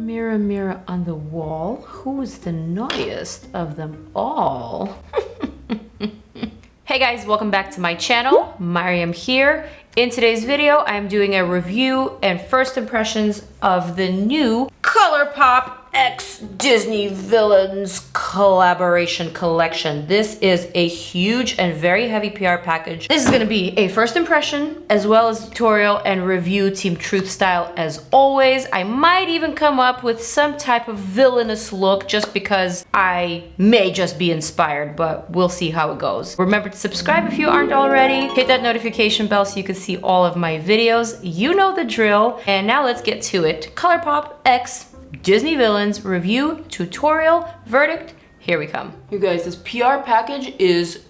Mirror, mirror on the wall, who is the naughtiest of them all? Hey guys, welcome back to my channel. Maryam here. In today's video, I'm doing a review and first impressions of the new Colourpop X Disney Villains collaboration collection. This is a huge and very heavy PR package. This is going to be a first impression as well as tutorial and review Team Truth style as always. I might even come up with some type of villainous look just because I may just be inspired, but we'll see how it goes. Remember to subscribe if you aren't already. Hit that notification bell so you can see all of my videos. You know the drill. And now let's get to it. Colourpop X Disney Villains review, tutorial, verdict, here we come. You guys, this PR package is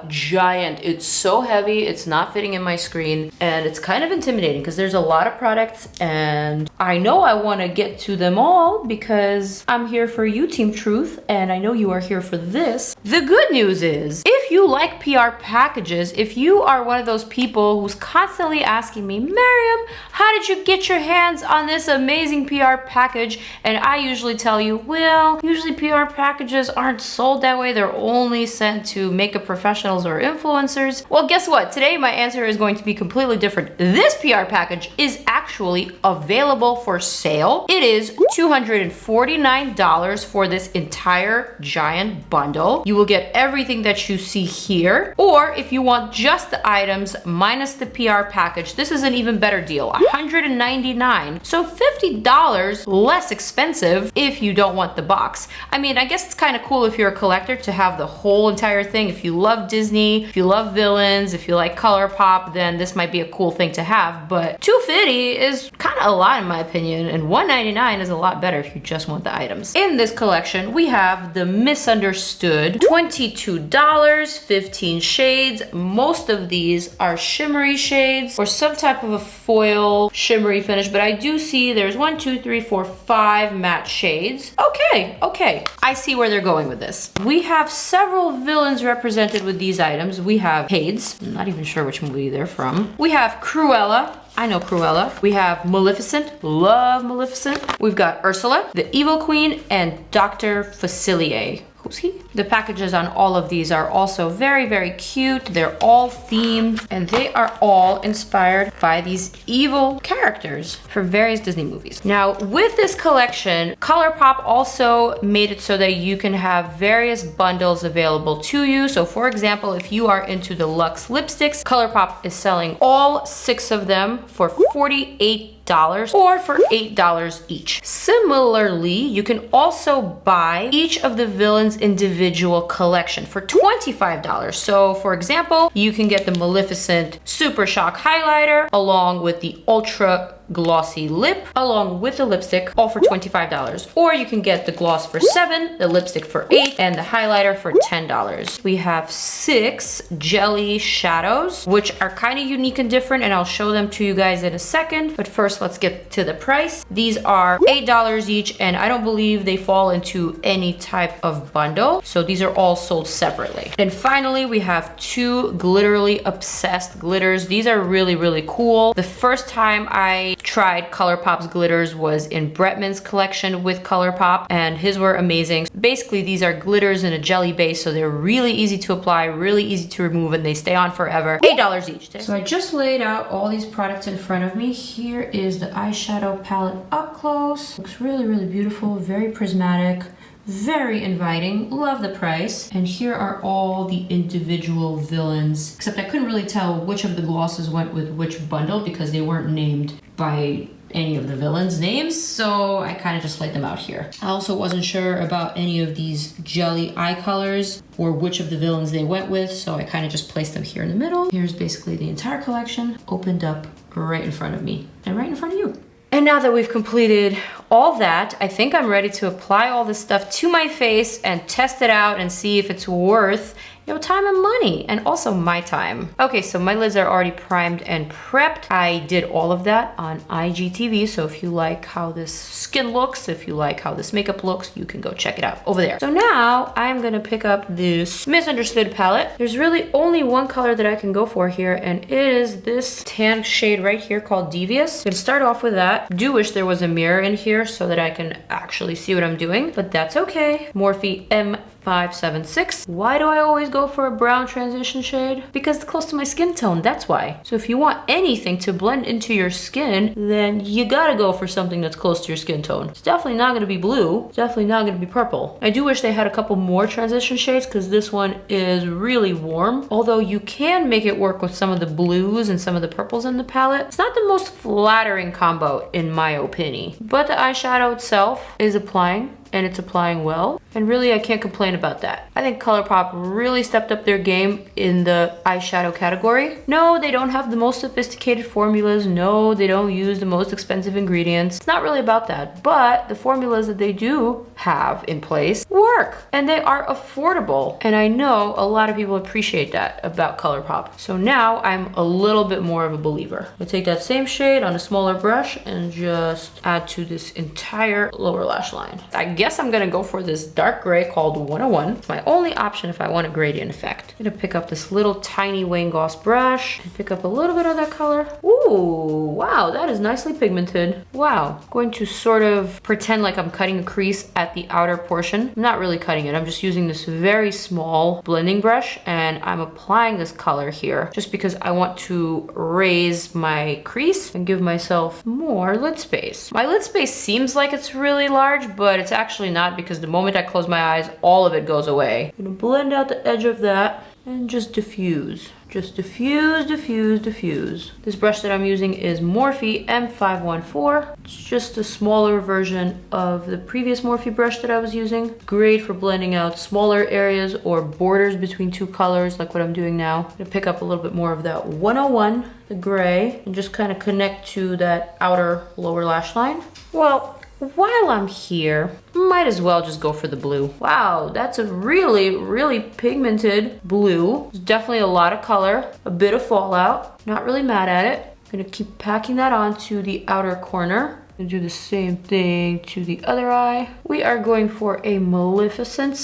giant. It's so heavy, it's not fitting in my screen, and it's kind of intimidating because there's a lot of products and I know I want to get to them all because I'm here for you, Team Truth, and I know you are here for this. The good news is, if you like PR packages, if you are one of those people who's constantly asking me, Maryam, how did you get your hands on this amazing PR package? And I usually tell you, well, usually PR packages aren't sold that way. They're only sent to makeup professionals or influencers. Well, guess what? Today my answer is going to be completely different. This PR package is actually available for sale. It is $249 for this entire giant bundle. You will get everything that you see here, or if you want just the items minus the PR package, this is an even better deal, $199. So $50 less expensive if you don't want the box. I mean, I guess it's kind of cool if you're a collector to have the whole entire thing. If you love Disney, if you love villains, if you like Colourpop, then this might be a cool thing to have, but $250 is kind of a lot in my opinion, and $199 is a lot better if you just want the items. In this collection, we have the Misunderstood, $22, 15 shades. Most of these are shimmery shades or some type of a foil shimmery finish, but I do see there's 1, 2, 3, 4, 5 matte shades. Okay, I see where they're going with this. We have several villains represented with these items. We have Hades, I'm not even sure which movie they're from. We have Cruella, I know Cruella. We have Maleficent, love Maleficent. We've got Ursula, the Evil Queen, and Dr. Facilier. Who's he? The packages on all of these are also very, very cute. They're all themed and they are all inspired by these evil characters from various Disney movies. Now, with this collection, Colourpop also made it so that you can have various bundles available to you. So for example, if you are into the Lux Lipsticks, Colourpop is selling all 6 of them for $48 or for $8 each. Similarly, you can also buy each of the villains individual collection for $25. So for example, you can get the Maleficent Super Shock Highlighter along with the Ultra Glossy Lip along with the lipstick, all for $25. Or you can get the gloss for $7, the lipstick for $8, and the highlighter for $10. We have 6 jelly shadows, which are kind of unique and different, and I'll show them to you guys in a second. But first, let's get to the price. These are $8 each, and I don't believe they fall into any type of bundle. So these are all sold separately. And finally, we have 2 Gliterally Obsessed glitters. These are really, really cool. The first time I tried Colourpop's glitters was in Bretman's collection with Colourpop, and his were amazing. Basically, these are glitters in a jelly base, so they're really easy to apply, really easy to remove, and they stay on forever. $8 each. So I just laid out all these products in front of me. Here is the eyeshadow palette up close. Looks really, really beautiful, very prismatic. Very inviting, love the price. And here are all the individual villains, except I couldn't really tell which of the glosses went with which bundle because they weren't named by any of the villains' names, so I kind of just laid them out here. I also wasn't sure about any of these jelly eye colors or which of the villains they went with, so I kind of just placed them here in the middle. Here's basically the entire collection opened up right in front of me and right in front of you. And now that we've completed all that, I think I'm ready to apply all this stuff to my face and test it out and see if it's worth time and money, and also my time. Okay, so my lids are already primed and prepped. I did all of that on IGTV, so if you like how this skin looks, if you like how this makeup looks, you can go check it out over there. So now I'm gonna pick up this Misunderstood palette. There's really only one color that I can go for here, and it is this tan shade right here called Devious. I'm gonna start off with that. Do wish there was a mirror in here here so that I can actually see what I'm doing, but that's okay. Morphe M576. Why do I always go for a brown transition shade? Because it's close to my skin tone, that's why. So if you want anything to blend into your skin, then you gotta go for something that's close to your skin tone. It's definitely not gonna be blue. It's definitely not gonna be purple. I do wish they had a couple more transition shades because this one is really warm. Although you can make it work with some of the blues and some of the purples in the palette. It's not the most flattering combo in my opinion, but the eyeshadow itself is applying, and it's applying well. And really, I can't complain about that. I think Colourpop really stepped up their game in the eyeshadow category. No, they don't have the most sophisticated formulas. No, they don't use the most expensive ingredients. It's not really about that, but the formulas that they do have in place work, and they are affordable. And I know a lot of people appreciate that about Colourpop. So now I'm a little bit more of a believer. I take that same shade on a smaller brush and just add to this entire lower lash line. I guess I'm gonna go for this dark gray called 101. It's my only option if I want a gradient effect. I'm gonna pick up this little tiny Wayne Goss brush and pick up a little bit of that color. Ooh, wow, that is nicely pigmented. Wow. Going to sort of pretend like I'm cutting a crease at the outer portion. I'm not really cutting it. I'm just using this very small blending brush and I'm applying this color here just because I want to raise my crease and give myself more lid space. My lid space seems like it's really large, but it's actually not, because the moment I close my eyes, all of it goes away. I'm gonna blend out the edge of that and just diffuse. Just diffuse, diffuse, diffuse. This brush that I'm using is Morphe M514. It's just a smaller version of the previous Morphe brush that I was using. Great for blending out smaller areas or borders between two colors like what I'm doing now. I'm gonna pick up a little bit more of that 101, the gray, and just kind of connect to that outer lower lash line. Well, while I'm here, might as well just go for the blue. Wow, that's a really, really pigmented blue. There's definitely a lot of color, a bit of fallout. Not really mad at it. I'm gonna keep packing that onto the outer corner. And do the same thing to the other eye. We are going for a Maleficent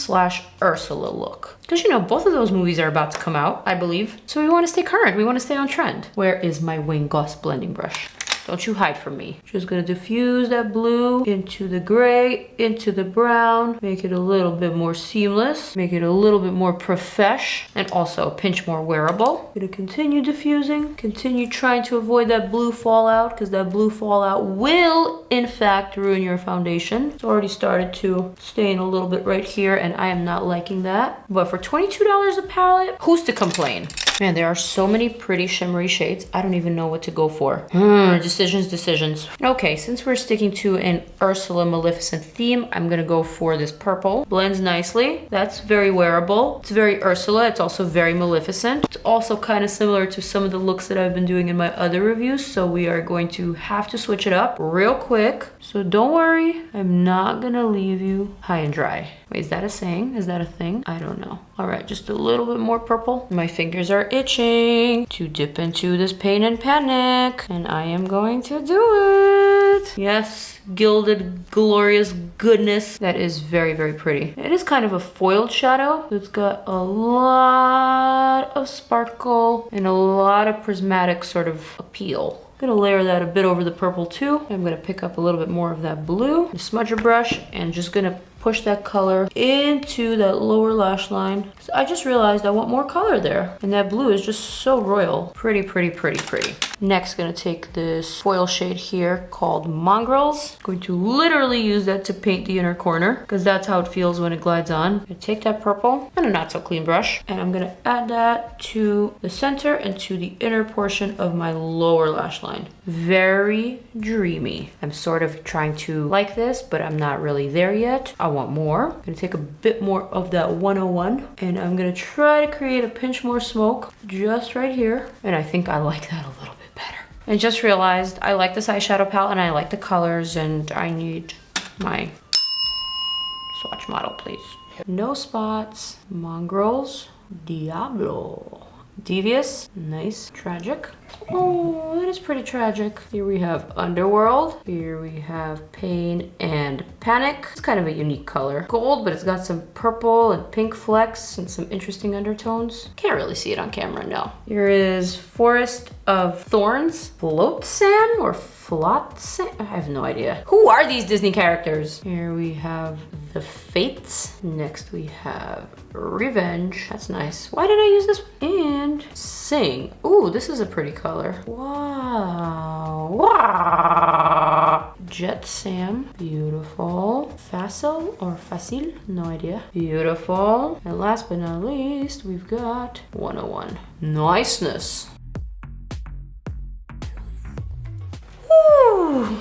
/ Ursula look. Because you know, both of those movies are about to come out, I believe. So we want to stay current, we want to stay on trend. Where is my Wayne Goss blending brush? Don't you hide from me. Just gonna diffuse that blue into the gray, into the brown, make it a little bit more seamless, make it a little bit more profesh, and also a pinch more wearable. Gonna continue diffusing, continue trying to avoid that blue fallout, because that blue fallout will, in fact, ruin your foundation. It's already started to stain a little bit right here, and I am not liking that. But for $22 a palette, who's to complain? Man, there are so many pretty shimmery shades. I don't even know what to go for. Decisions. Okay, since we're sticking to an Ursula Maleficent theme, I'm gonna go for this purple. Blends nicely. That's very wearable. It's very Ursula. It's also very Maleficent. It's also kind of similar to some of the looks that I've been doing in my other reviews, so we are going to have to switch it up real quick. So don't worry, I'm not gonna leave you high and dry. Wait, is that a saying? Is that a thing? I don't know. All right, just a little bit more purple. My fingers are itching to dip into this pain and panic, and I am going to do it. Yes, gilded, glorious goodness. That is very, very pretty. It is kind of a foiled shadow. It's got a lot of sparkle and a lot of prismatic sort of appeal. I'm gonna layer that a bit over the purple too. I'm gonna pick up a little bit more of that blue, the smudger brush, and just gonna push that color into that lower lash line. So I just realized I want more color there. And that blue is just so royal. Pretty, pretty, pretty, pretty. Next, gonna take this foil shade here called Mongrels. Going to literally use that to paint the inner corner because that's how it feels when it glides on. I'm gonna take that purple and a not so clean brush, and I'm gonna add that to the center and to the inner portion of my lower lash line. Very dreamy. I'm sort of trying to like this, but I'm not really there yet. I want more. I'm gonna take a bit more of that 101 and I'm gonna try to create a pinch more smoke just right here. And I think I like that a little bit better. I just realized I like this eyeshadow palette and I like the colors, and I need my swatch model, please. No spots. Mongrels. Diablo. Devious, nice. Tragic. Oh, that is pretty tragic. Here we have Underworld. Here we have Pain and Panic. It's kind of a unique color. Gold, but it's got some purple and pink flecks and some interesting undertones. Can't really see it on camera, no. Here is Forest of Thorns. Float Sam or Flot Sam? I have no idea. Who are these Disney characters? Here we have the Fates. Next we have Revenge. That's nice. Why did I use this one? And Sing. Ooh, this is a pretty color. Wow. Wow. Jet Sam. Beautiful. Facile or Facile? No idea. Beautiful. And last but not least, we've got 101. Niceness. Woo.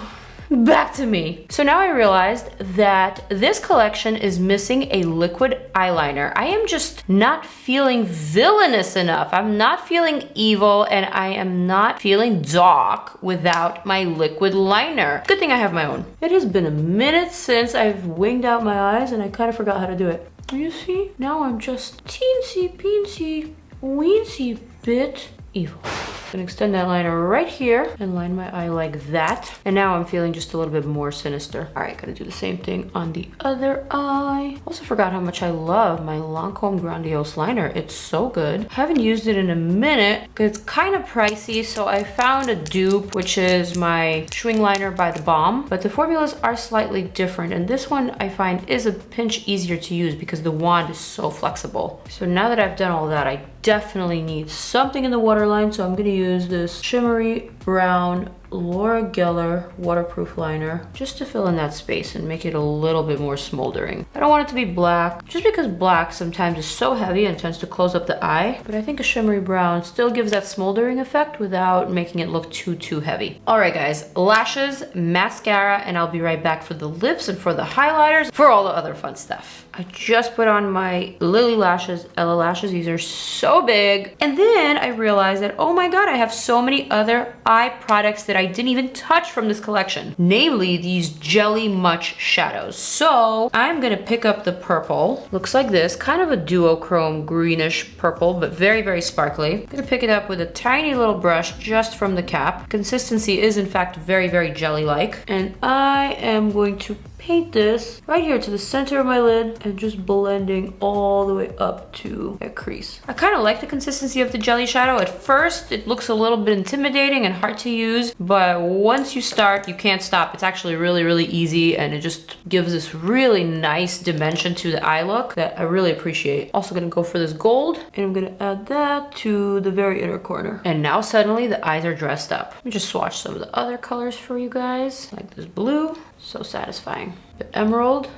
Back to me. So now I realized that this collection is missing a liquid eyeliner. I am just not feeling villainous enough. I'm not feeling evil, and I am not feeling dark without my liquid liner. Good thing I have my own. It has been a minute since I've winged out my eyes, and I kind of forgot how to do it. You see? Now I'm just teensy, peensy, weensy bit evil. I'm gonna extend that liner right here and line my eye like that. And now I'm feeling just a little bit more sinister. All right, gotta do the same thing on the other eye. Also forgot how much I love my Lancome Grandiose liner. It's so good. Haven't used it in a minute because it's kind of pricey. So I found a dupe, which is my Schwing liner by The Balm, but the formulas are slightly different. And this one I find is a pinch easier to use because the wand is so flexible. So now that I've done all that, I definitely need something in the waterline. So I'm gonna use this shimmery brown Laura Geller waterproof liner just to fill in that space and make it a little bit more smoldering. I don't want it to be black just because black sometimes is so heavy and tends to close up the eye, but I think a shimmery brown still gives that smoldering effect without making it look too heavy. All right guys, lashes, mascara, and I'll be right back for the lips and for the highlighters, for all the other fun stuff. I just put on my Lily lashes, Ella lashes. These are so big. And then I realized that, oh my God, I have so many other eye products that I didn't even touch from this collection. Namely, these Jelly Much shadows. So I'm gonna pick up the purple. Looks like this, kind of a duochrome greenish purple, but very sparkly. I'm gonna pick it up with a tiny little brush just from the cap. Consistency is in fact very jelly-like. And I am going to paint this right here to the center of my lid and just blending all the way up to a crease. I kind of like the consistency of the jelly shadow. At first, it looks a little bit intimidating and hard to use, but once you start, you can't stop. It's actually really easy, and it just gives this really nice dimension to the eye look that I really appreciate. Also gonna go for this gold, and I'm gonna add that to the very inner corner. And now suddenly the eyes are dressed up. Let me just swatch some of the other colors for you guys, like this blue. So satisfying. The emerald,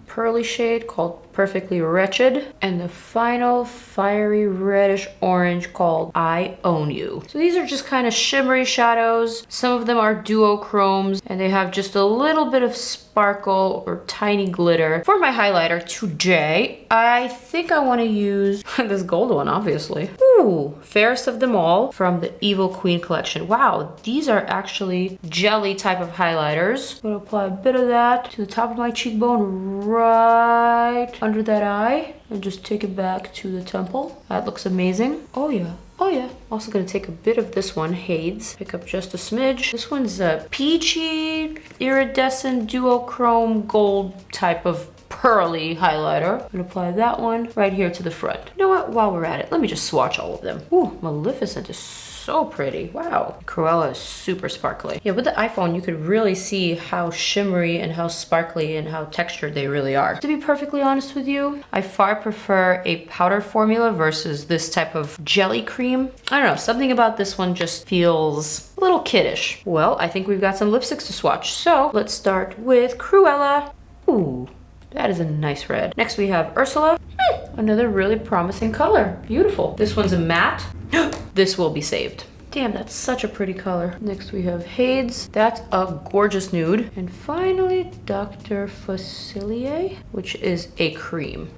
pearly shade called Perfectly Wretched, and the final fiery reddish orange called I Own You. So these are just kind of shimmery shadows. Some of them are duochromes, and they have just a little bit of sparkle or tiny glitter. For my highlighter today, I think I want to use this gold one, obviously. Ooh, fairest of them all from the Evil Queen collection. Wow, these are actually jelly type of highlighters. I'm gonna apply a bit of that to the top of my cheekbone, right under that eye, and just take it back to the temple. That looks amazing. Oh yeah. Also gonna take a bit of this one, Hades. Pick up just a smidge. This one's a peachy, iridescent, duochrome gold type of pearly highlighter. I'm gonna apply that one right here to the front. You know what? While we're at it, let me just swatch all of them. Ooh, Maleficent is so pretty. Wow. Cruella is super sparkly. Yeah, with the iPhone, you could really see how shimmery and how sparkly and how textured they really are. To be perfectly honest with you, I far prefer a powder formula versus this type of jelly cream. I don't know, something about this one just feels a little kiddish. Well, I think we've got some lipsticks to swatch. So let's start with Cruella. Ooh, that is a nice red. Next we have Ursula. Another really promising color. Beautiful. This one's a matte. This will be saved. Damn, that's such a pretty color. Next we have Hades. That's a gorgeous nude. And finally, Dr. Facilier, which is a cream.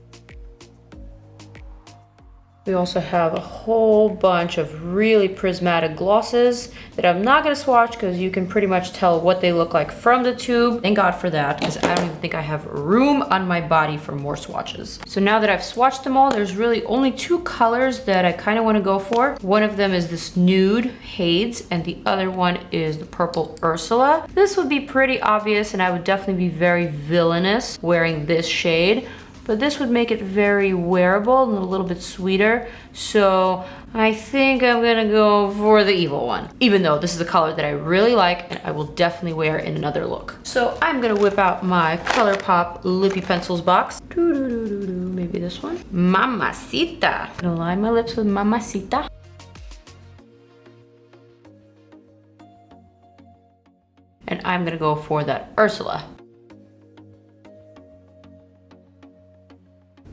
We also have a whole bunch of really prismatic glosses that I'm not gonna swatch because you can pretty much tell what they look like from the tube. Thank God for that, because I don't even think I have room on my body for more swatches. So now that I've swatched them all, there's really only two colors that I kind of want to go for. One of them is this nude Hades, and the other one is the purple Ursula. This would be pretty obvious, and I would definitely be very villainous wearing this shade. But this would make it very wearable and a little bit sweeter. So I think I'm gonna go for the evil one, even though this is a color that I really like and I will definitely wear in another look. So I'm gonna whip out my Colourpop Lippy Pencils box. Maybe this one. Mamacita. I'm gonna line my lips with Mamacita. And I'm gonna go for that Ursula.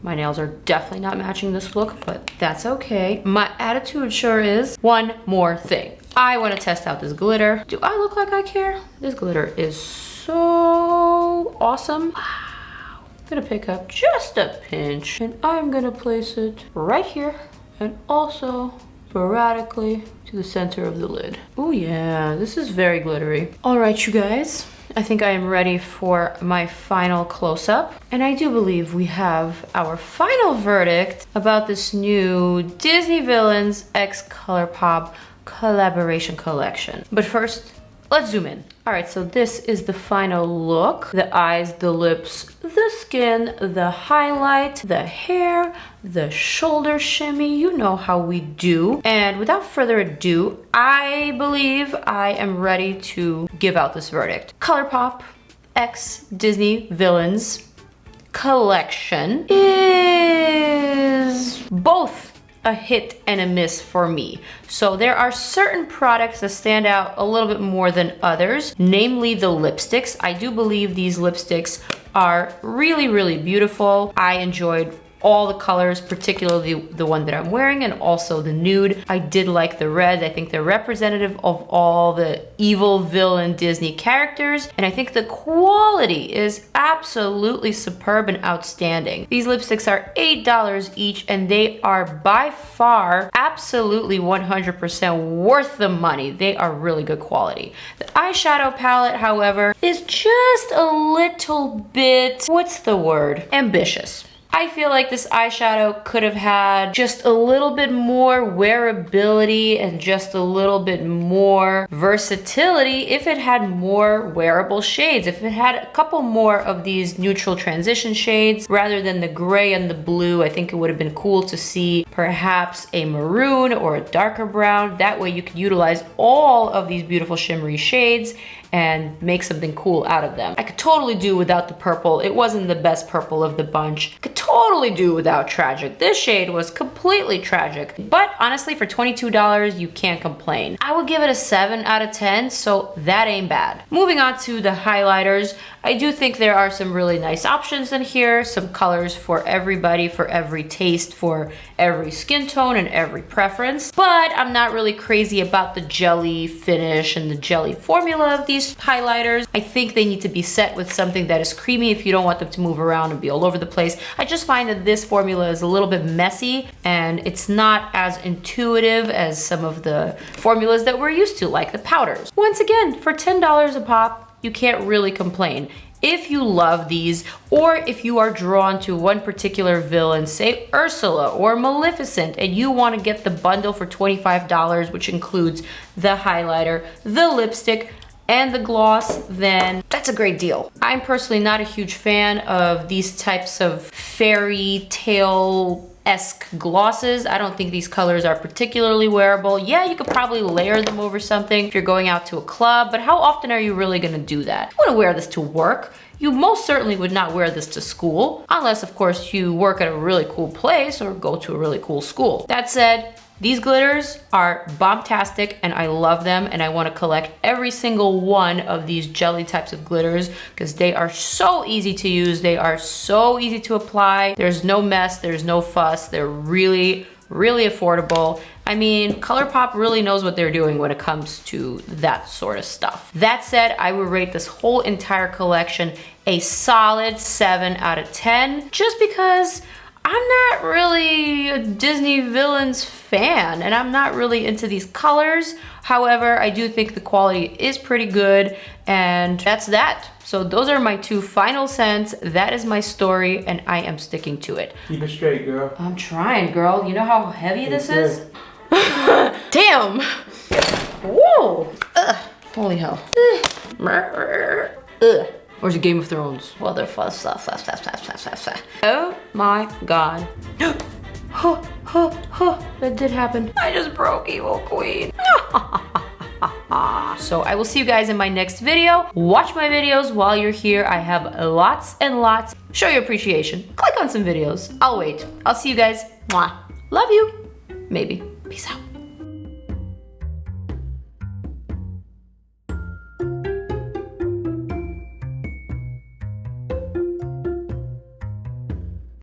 My nails are definitely not matching this look, but that's okay. My attitude sure is. One more thing. I want to test out this glitter. Do I look like I care? This glitter is so awesome. Wow. I'm gonna pick up just a pinch and I'm gonna place it right here and also sporadically to the center of the lid. Oh yeah, this is very glittery. All right, you guys. I think I am ready for my final close-up. And I do believe we have our final verdict about this new Disney Villains x Colourpop collaboration collection. But first, let's zoom in. All right, so this is the final look. The eyes, the lips, the skin, the highlight, the hair, the shoulder shimmy. You know how we do. And without further ado, I believe I am ready to give out this verdict. Colourpop x Disney Villains collection is both a hit and a miss for me. So there are certain products that stand out a little bit more than others, namely the lipsticks. I do believe these lipsticks are really, really beautiful. I enjoyed all the colors, particularly the one that I'm wearing and also the nude. I did like the red. I think they're representative of all the evil villain Disney characters. And I think the quality is absolutely superb and outstanding. These lipsticks are $8 each and they are by far absolutely 100% worth the money. They are really good quality. The eyeshadow palette, however, is just a little bit, what's the word? Ambitious. I feel like this eyeshadow could have had just a little bit more wearability and just a little bit more versatility if it had more wearable shades, if it had a couple more of these neutral transition shades rather than the gray and the blue. I think it would have been cool to see perhaps a maroon or a darker brown. That way you could utilize all of these beautiful shimmery shades and make something cool out of them. I could totally do without the purple. It wasn't the best purple of the bunch. I could totally do without Tragic. This shade was completely tragic. But honestly, for $22, you can't complain. I would give it a 7 out of 10, so that ain't bad. Moving on to the highlighters, I do think there are some really nice options in here, some colors for everybody, for every taste, for every skin tone and every preference. But I'm not really crazy about the jelly finish and the jelly formula of these highlighters. I think they need to be set with something that is creamy if you don't want them to move around and be all over the place. I just find that this formula is a little bit messy and it's not as intuitive as some of the formulas that we're used to, like the powders. Once again, for $10 a pop, you can't really complain. If you love these, or if you are drawn to one particular villain, say Ursula or Maleficent, and you want to get the bundle for $25, which includes the highlighter, the lipstick, and the gloss, then that's a great deal. I'm personally not a huge fan of these types of fairy tale-esque glosses. I don't think these colors are particularly wearable. Yeah, you could probably layer them over something if you're going out to a club, but how often are you really gonna do that? You wanna wear this to work. You most certainly would not wear this to school, unless of course you work at a really cool place or go to a really cool school. That said, these glitters are bombastic and I love them, and I want to collect every single one of these jelly types of glitters because they are so easy to use. They are so easy to apply. There's no mess, there's no fuss. They're really, really affordable. I mean, Colourpop really knows what they're doing when it comes to that sort of stuff. That said, I would rate this whole entire collection a solid 7 out of 10 just because I'm not really a Disney villains fan, and I'm not really into these colors. However, I do think the quality is pretty good, and that's that. So those are my 2 final scents. That is my story, and I am sticking to it. Keep it straight, girl. I'm trying, girl. You know how heavy this is? Damn! Whoa! Ugh. Holy hell. Ugh. Where's the Game of Thrones? Well, they're fast. Oh my god. That did happen. I just broke Evil Queen. So I will see you guys in my next video. Watch my videos while you're here. I have lots and lots. Show your appreciation. Click on some videos. I'll wait. I'll see you guys. Mwah. Love you. Maybe. Peace out.